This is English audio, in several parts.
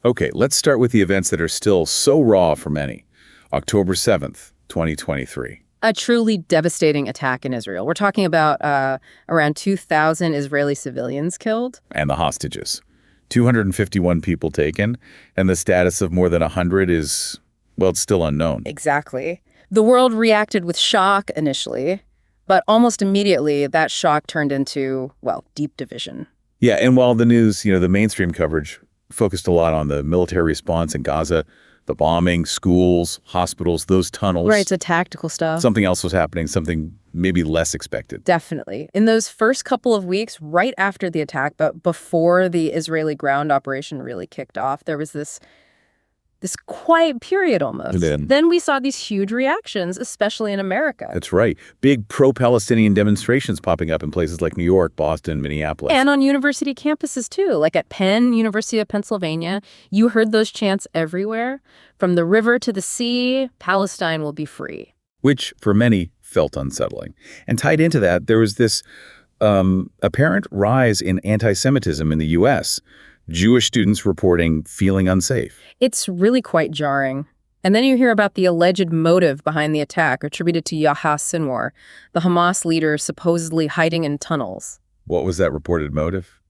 Okay, let's start with the events that are still so raw for many. October 7th, 2023. A truly devastating attack in Israel. We're talking about around 2,000 Israeli civilians killed. And the hostages. 251 people taken, and the status of more than 100 is, well, it's still unknown. Exactly. The world reacted with shock initially, but almost immediately that shock turned into, well, deep division. Yeah, and while the news, the mainstream coverage focused a lot on the military response in Gaza, the bombing, schools, hospitals, those tunnels. Right, it's a tactical stuff. Something else was happening, something maybe less expected. Definitely. In those first couple of weeks, right after the attack, but before the Israeli ground operation really kicked off, there was this quiet period almost. Then we saw these huge reactions, especially in America. That's right. Big pro-Palestinian demonstrations popping up in places like New York, Boston, Minneapolis. And on university campuses, too. Like at Penn, University of Pennsylvania, you heard those chants everywhere. From the river to the sea, Palestine will be free. Which, for many, felt unsettling. And tied into that, there was this apparent rise in anti-Semitism in the U.S., Jewish students reporting feeling unsafe. It's really quite jarring. And then you hear about the alleged motive behind the attack attributed to Yahya Sinwar, the Hamas leader supposedly hiding in tunnels. What was that reported motive?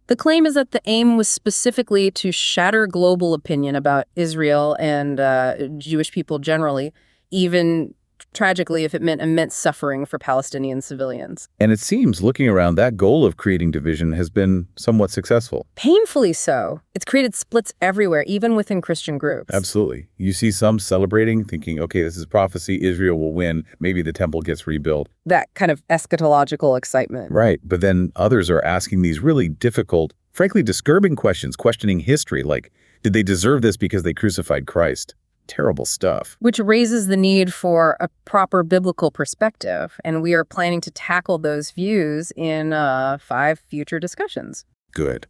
The claim is that the aim was specifically to shatter global opinion about Israel and Jewish people generally, even tragically if it meant immense suffering for Palestinian civilians. And it seems, looking around, that goal of creating division has been somewhat successful. Painfully so. It's created splits everywhere, even within Christian groups. Absolutely. You see some celebrating, thinking, okay, this is prophecy, Israel will win, maybe the temple gets rebuilt. That kind of eschatological excitement. Right, but then others are asking these really difficult, frankly disturbing questions, questioning history, like, did they deserve this because they crucified Christ? Terrible stuff. Which raises the need for a proper biblical perspective, and we are planning to tackle those views in 5 future discussions. Good.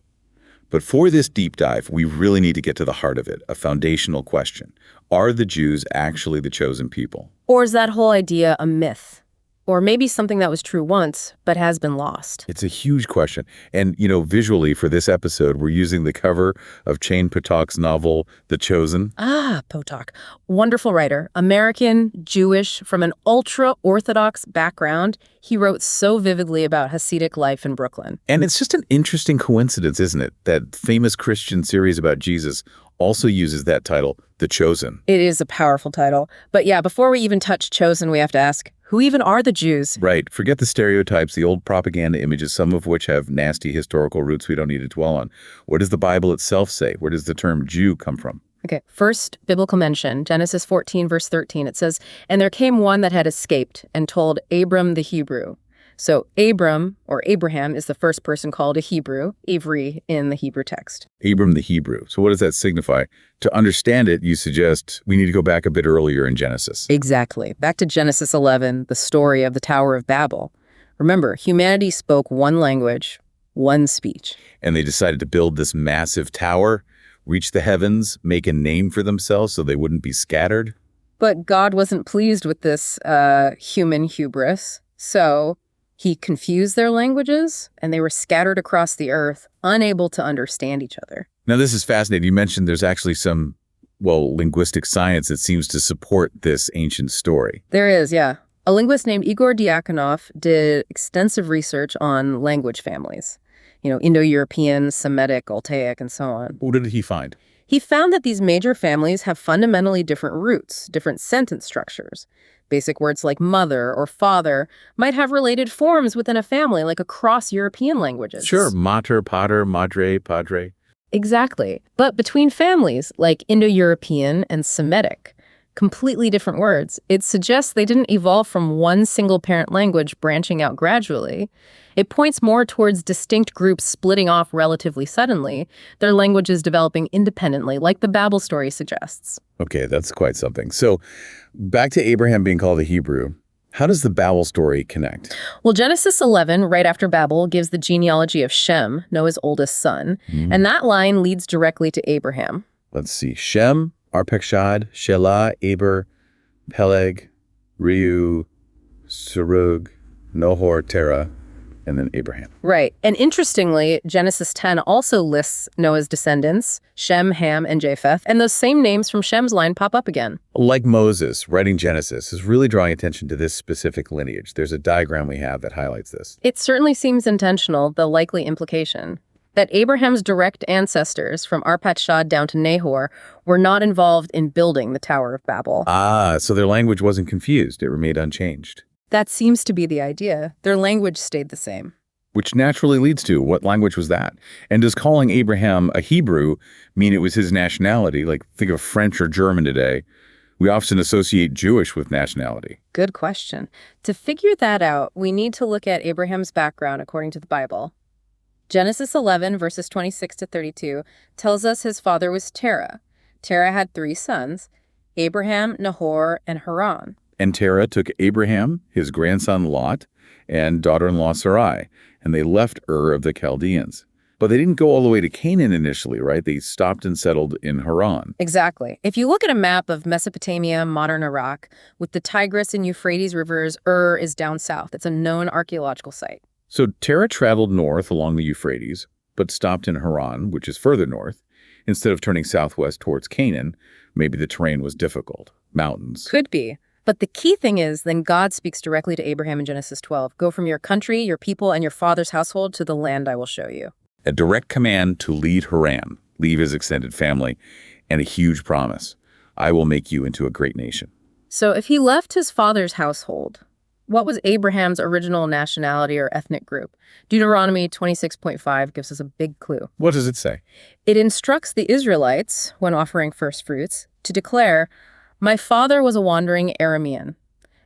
But for this deep dive, we really need to get to the heart of it, a foundational question. Are the Jews actually the chosen people? Or is that whole idea a myth? Or maybe something that was true once, but has been lost? It's a huge question. And, visually for this episode, we're using the cover of Chaim Potok's novel, The Chosen. Ah, Potok. Wonderful writer. American, Jewish, from an ultra-Orthodox background. He wrote so vividly about Hasidic life in Brooklyn. And it's just an interesting coincidence, isn't it? That famous Christian series about Jesus also uses that title, The Chosen. It is a powerful title. But yeah, before we even touch Chosen, we have to ask, who even are the Jews? Right. Forget the stereotypes, the old propaganda images, some of which have nasty historical roots we don't need to dwell on. What does the Bible itself say? Where does the term Jew come from? Okay, first biblical mention, Genesis 14, verse 13. It says, "And there came one that had escaped and told Abram the Hebrew." So Abram, or Abraham, is the first person called a Hebrew, Avery in the Hebrew text. Abram the Hebrew. So what does that signify? To understand it, you suggest we need to go back a bit earlier in Genesis. Exactly. Back to Genesis 11, the story of the Tower of Babel. Remember, humanity spoke one language, one speech. And they decided to build this massive tower, reach the heavens, make a name for themselves so they wouldn't be scattered. But God wasn't pleased with this human hubris, so he confused their languages, and they were scattered across the earth, unable to understand each other. Now, this is fascinating. You mentioned there's actually some, linguistic science that seems to support this ancient story. There is, yeah. A linguist named Igor Diakonov did extensive research on language families. Indo-European, Semitic, Altaic, and so on. What did he find? He found that these major families have fundamentally different roots, different sentence structures. Basic words like mother or father might have related forms within a family, like across European languages. Sure, mater, pater, madre, padre. Exactly. But between families, like Indo-European and Semitic, completely different words, it suggests they didn't evolve from one single parent language branching out gradually. It points more towards distinct groups splitting off relatively suddenly, their languages developing independently, like the Babel story suggests. Okay, that's quite something. So back to Abraham being called a Hebrew. How does the Babel story connect? Well, Genesis 11, right after Babel, gives the genealogy of Shem, Noah's oldest son, and that line leads directly to Abraham. Let's see. Shem, Arpachshad, Shelah, Eber, Peleg, Reu, Serug, Nohor, Terah, and then Abraham. Right. And interestingly, Genesis 10 also lists Noah's descendants, Shem, Ham, and Japheth, and those same names from Shem's line pop up again. Like Moses, writing Genesis is really drawing attention to this specific lineage. There's a diagram we have that highlights this. It certainly seems intentional, the likely implication that Abraham's direct ancestors from Arpachshad down to Nahor were not involved in building the Tower of Babel. Ah, so their language wasn't confused. It remained unchanged. That seems to be the idea. Their language stayed the same. Which naturally leads to, what language was that? And does calling Abraham a Hebrew mean it was his nationality? Like, think of French or German today. We often associate Jewish with nationality. Good question. To figure that out, we need to look at Abraham's background according to the Bible. Genesis 11, verses 26 to 32, tells us his father was Terah. Terah had 3 sons, Abraham, Nahor, and Haran. And Terah took Abraham, his grandson Lot, and daughter-in-law Sarai, and they left Ur of the Chaldeans. But they didn't go all the way to Canaan initially, right? They stopped and settled in Haran. Exactly. If you look at a map of Mesopotamia, modern Iraq, with the Tigris and Euphrates rivers, Ur is down south. It's a known archaeological site. So Terah traveled north along the Euphrates, but stopped in Haran, which is further north. Instead of turning southwest towards Canaan, maybe the terrain was difficult. Mountains. Could be. But the key thing is, then God speaks directly to Abraham in Genesis 12. Go from your country, your people, and your father's household to the land I will show you. A direct command to leave Haran, leave his extended family, and a huge promise. I will make you into a great nation. So if he left his father's household, what was Abraham's original nationality or ethnic group? Deuteronomy 26.5 gives us a big clue. What does it say? It instructs the Israelites, when offering first fruits, to declare, my father was a wandering Aramean.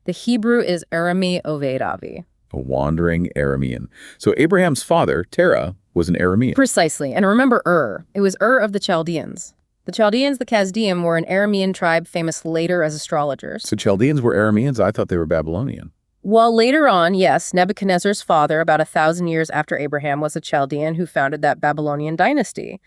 The Hebrew is Arami Oved Avi. A wandering Aramean. So Abraham's father, Terah, was an Aramean. Precisely. And remember Ur. It was Ur of the Chaldeans. The Chaldeans, the Kasdim, were an Aramean tribe famous later as astrologers. So Chaldeans were Arameans? I thought they were Babylonian. Well, later on, yes, Nebuchadnezzar's father, about 1,000 years after Abraham, was a Chaldean who founded that Babylonian dynasty.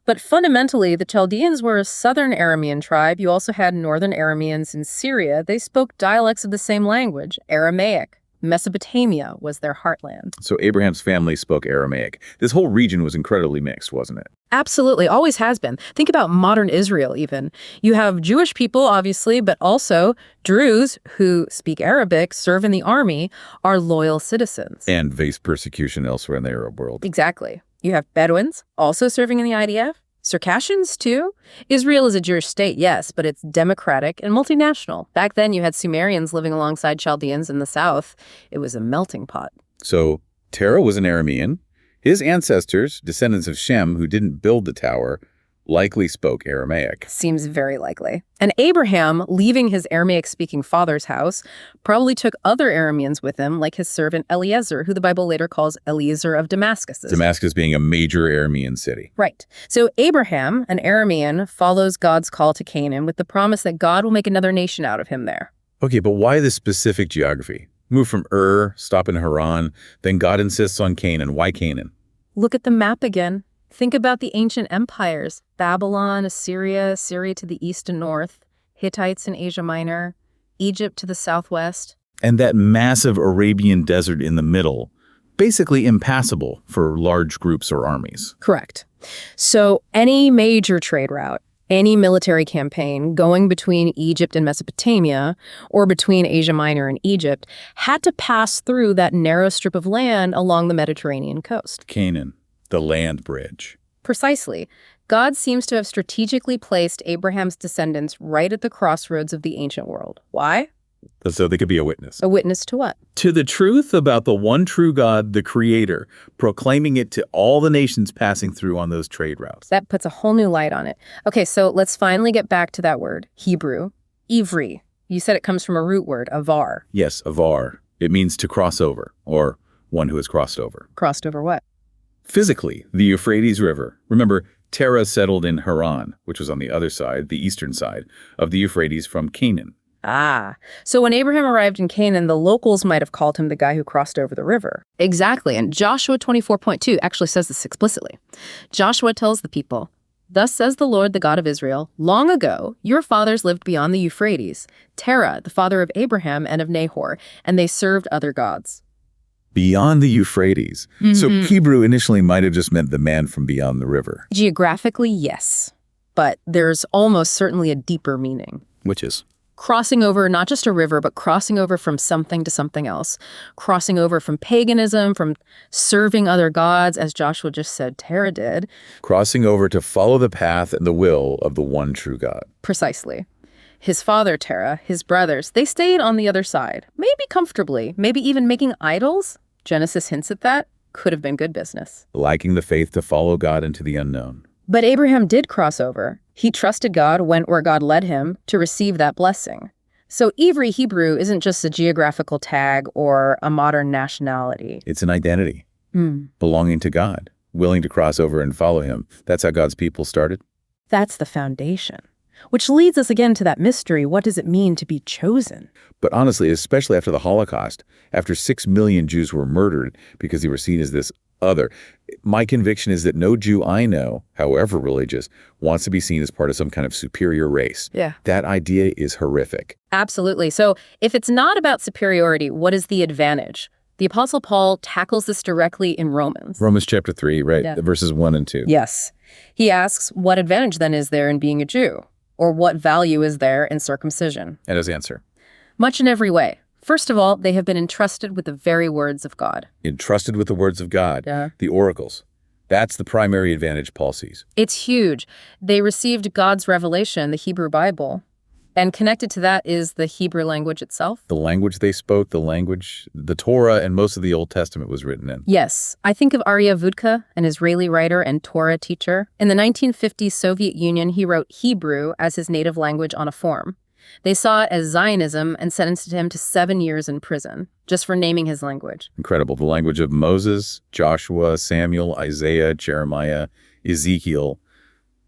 But fundamentally, the Chaldeans were a southern Aramean tribe. You also had northern Arameans in Syria. They spoke dialects of the same language, Aramaic. Mesopotamia was their heartland. So Abraham's family spoke Aramaic. This whole region was incredibly mixed, wasn't it? Absolutely, always has been. Think about modern Israel even. You have Jewish people, obviously, but also Druze who speak Arabic, serve in the army, are loyal citizens. And face persecution elsewhere in the Arab world. Exactly. You have Bedouins, also serving in the IDF. Circassians, too. Israel is a Jewish state, yes, but it's democratic and multinational. Back then, you had Sumerians living alongside Chaldeans in the south. It was a melting pot. So Terah was an Aramean. His ancestors, descendants of Shem, who didn't build the tower, likely spoke Aramaic. Seems very likely. And Abraham, leaving his Aramaic-speaking father's house, probably took other Arameans with him, like his servant Eliezer, who the Bible later calls Eliezer of Damascus. Damascus being a major Aramean city. Right. So Abraham, an Aramean, follows God's call to Canaan with the promise that God will make another nation out of him there. Okay, but why this specific geography? Move from Ur, stop in Haran, then God insists on Canaan. Why Canaan? Look at the map again. Think about the ancient empires, Babylon, Assyria to the east and north, Hittites in Asia Minor, Egypt to the southwest. And that massive Arabian desert in the middle, basically impassable for large groups or armies. Correct. So any major trade route, any military campaign going between Egypt and Mesopotamia or between Asia Minor and Egypt had to pass through that narrow strip of land along the Mediterranean coast. Canaan. The land bridge. Precisely. God seems to have strategically placed Abraham's descendants right at the crossroads of the ancient world. Why? So they could be a witness. A witness to what? To the truth about the one true God, the Creator, proclaiming it to all the nations passing through on those trade routes. That puts a whole new light on it. Okay, so let's finally get back to that word, Hebrew, Ivri. You said it comes from a root word, avar. Yes, avar. It means to cross over, or one who has crossed over. Crossed over what? Physically, the Euphrates River. Remember, Terah settled in Haran, which was on the other side, the eastern side, of the Euphrates from Canaan. Ah, so when Abraham arrived in Canaan, the locals might have called him the guy who crossed over the river. Exactly, and Joshua 24.2 actually says this explicitly. Joshua tells the people, "Thus says the Lord, the God of Israel, long ago your fathers lived beyond the Euphrates, Terah, the father of Abraham and of Nahor, and they served other gods." Beyond the Euphrates. So Hebrew initially might have just meant the man from beyond the river. Geographically, yes. But there's almost certainly a deeper meaning. Which is? Crossing over not just a river, but crossing over from something to something else. Crossing over from paganism, from serving other gods, as Joshua just said Terah did. Crossing over to follow the path and the will of the one true God. Precisely. His father, Terah, his brothers, they stayed on the other side. Maybe comfortably, maybe even making idols. Genesis hints at that. Could have been good business. Lacking the faith to follow God into the unknown. But Abraham did cross over. He trusted God, went where God led him to receive that blessing. So Ivri Hebrew isn't just a geographical tag or a modern nationality. It's an identity. Belonging to God. Willing to cross over and follow him. That's how God's people started. That's the foundation. Which leads us again to that mystery. What does it mean to be chosen? But honestly, especially after the Holocaust, after 6 million Jews were murdered because they were seen as this other, my conviction is that no Jew I know, however religious, wants to be seen as part of some kind of superior race. Yeah. That idea is horrific. Absolutely. So if it's not about superiority, what is the advantage? The Apostle Paul tackles this directly in Romans. Romans chapter 3, right? Yeah. Verses 1 and 2. Yes. He asks, what advantage then is there in being a Jew? Or what value is there in circumcision? And his answer. Much in every way. First of all, they have been entrusted with the very words of God. Entrusted with the words of God, Yeah. the oracles. That's the primary advantage Paul sees. It's huge. They received God's revelation, the Hebrew Bible. And connected to that is the Hebrew language itself. The language they spoke, the language, the Torah, and most of the Old Testament was written in. Yes. I think of Aryeh Vudka, an Israeli writer and Torah teacher. In the 1950s Soviet Union, he wrote Hebrew as his native language on a form. They saw it as Zionism and sentenced him to 7 years in prison, just for naming his language. Incredible. The language of Moses, Joshua, Samuel, Isaiah, Jeremiah, Ezekiel,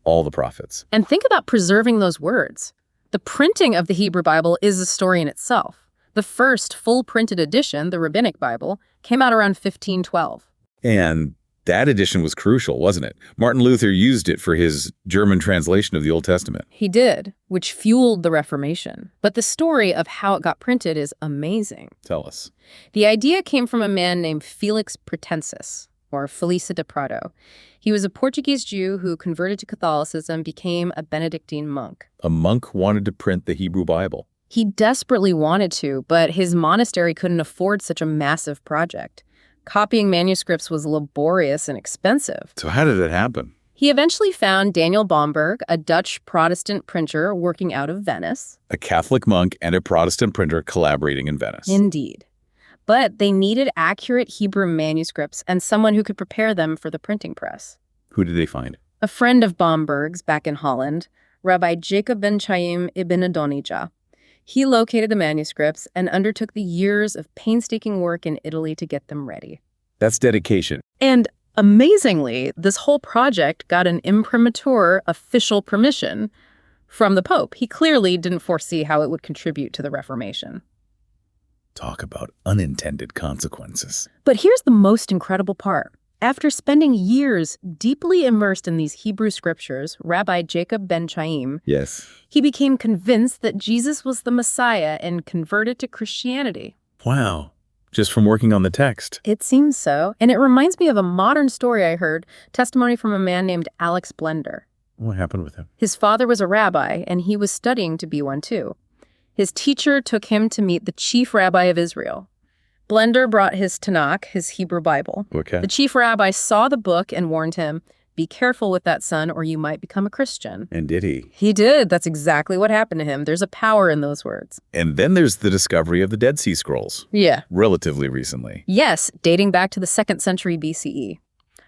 all the prophets. And think about preserving those words. The printing of the Hebrew Bible is a story in itself. The first full printed edition, the Rabbinic Bible, came out around 1512. And that edition was crucial, wasn't it? Martin Luther used it for his German translation of the Old Testament. He did, which fueled the Reformation. But the story of how it got printed is amazing. Tell us. The idea came from a man named Felix Pratensis, or Felisa de Prado. He was a Portuguese Jew who converted to Catholicism, became a Benedictine monk. A monk wanted to print the Hebrew Bible. He desperately wanted to, but his monastery couldn't afford such a massive project. Copying manuscripts was laborious and expensive. So how did it happen? He eventually found Daniel Bomberg, a Dutch Protestant printer working out of Venice. A Catholic monk and a Protestant printer collaborating in Venice. Indeed. But they needed accurate Hebrew manuscripts and someone who could prepare them for the printing press. Who did they find? A friend of Bomberg's back in Holland, Rabbi Jacob ben Chaim ibn Adonijah. He located the manuscripts and undertook the years of painstaking work in Italy to get them ready. That's dedication. And amazingly, this whole project got an imprimatur official permission from the Pope. He clearly didn't foresee how it would contribute to the Reformation. Talk about unintended consequences. But here's the most incredible part. After spending years deeply immersed in these Hebrew scriptures, Rabbi Jacob ben Chaim, Yes. he became convinced that Jesus was the Messiah and converted to Christianity. Wow. Just from working on the text. It seems so. And it reminds me of a modern story I heard, testimony from a man named Alex Blender. What happened with him? His father was a rabbi, and he was studying to be one too. His teacher took him to meet the chief rabbi of Israel. Blender brought his Tanakh, his Hebrew Bible. Okay. The chief rabbi saw the book and warned him, "Be careful with that, son, or you might become a Christian." And did he? He did. That's exactly what happened to him. There's a power in those words. And then there's the discovery of the Dead Sea Scrolls. Yeah. Relatively recently. Yes, dating back to the 2nd century BCE.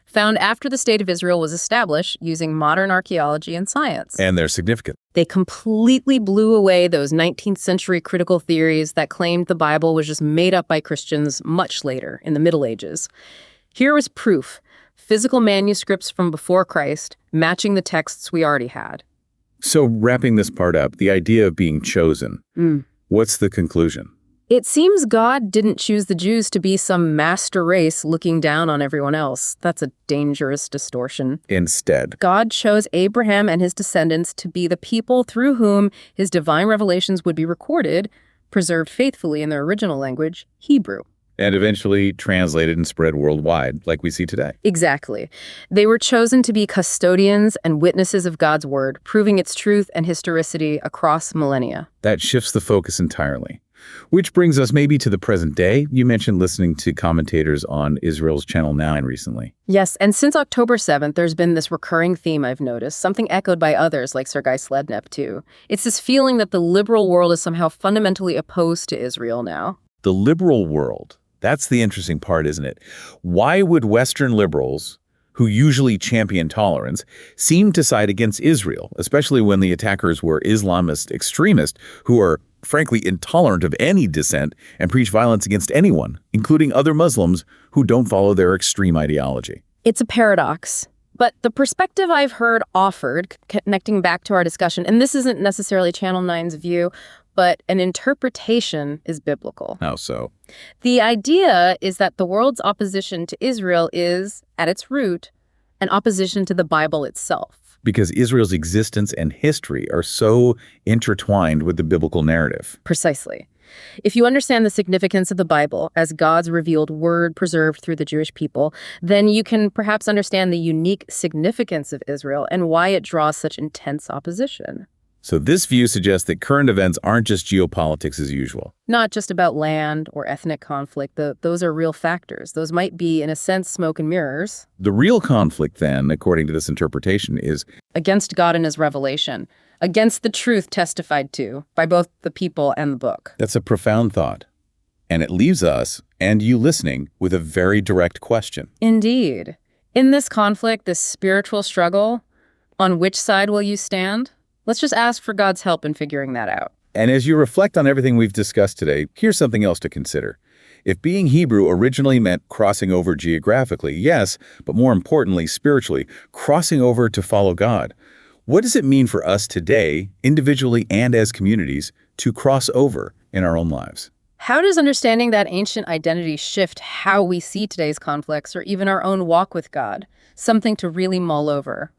Found after the State of Israel was established using modern archaeology and science. And they're significant. They completely blew away those 19th century critical theories that claimed the Bible was just made up by Christians much later, in the Middle Ages. Here was proof. Physical manuscripts from before Christ, matching the texts we already had. So wrapping this part up, the idea of being chosen. What's the conclusion? It seems God didn't choose the Jews to be some master race looking down on everyone else. That's a dangerous distortion. Instead, God chose Abraham and his descendants to be the people through whom his divine revelations would be recorded, preserved faithfully in their original language, Hebrew. And eventually translated and spread worldwide, like we see today. Exactly. They were chosen to be custodians and witnesses of God's word, proving its truth and historicity across millennia. That shifts the focus entirely. Which brings us maybe to the present day. You mentioned listening to commentators on Israel's Channel 9 recently. Yes, and since October 7th, there's been this recurring theme I've noticed, something echoed by others like Sergei Slednev too. It's this feeling that the liberal world is somehow fundamentally opposed to Israel now. The liberal world. That's the interesting part, isn't it? Why would Western liberals, who usually champion tolerance, seem to side against Israel, especially when the attackers were Islamist extremists who are, frankly, intolerant of any dissent and preach violence against anyone, including other Muslims who don't follow their extreme ideology? It's a paradox. But the perspective I've heard offered, connecting back to our discussion, and this isn't necessarily Channel 9's view, but an interpretation is biblical. How so? The idea is that the world's opposition to Israel is, at its root, an opposition to the Bible itself. Because Israel's existence and history are so intertwined with the biblical narrative. Precisely. If you understand the significance of the Bible as God's revealed word preserved through the Jewish people, then you can perhaps understand the unique significance of Israel and why it draws such intense opposition. So this view suggests that current events aren't just geopolitics as usual. Not just about land or ethnic conflict. Those are real factors. Those might be, in a sense, smoke and mirrors. The real conflict, then, according to this interpretation, is against God and his revelation, against the truth testified to by both the people and the book. That's a profound thought. And it leaves us, and you listening, with a very direct question. Indeed. In this conflict, this spiritual struggle, on which side will you stand? Let's just ask for God's help in figuring that out. And as you reflect on everything we've discussed today, here's something else to consider. If being Hebrew originally meant crossing over geographically, yes, but more importantly, spiritually, crossing over to follow God, what does it mean for us today, individually and as communities, to cross over in our own lives? How does understanding that ancient identity shift how we see today's conflicts or even our own walk with God? Something to really mull over.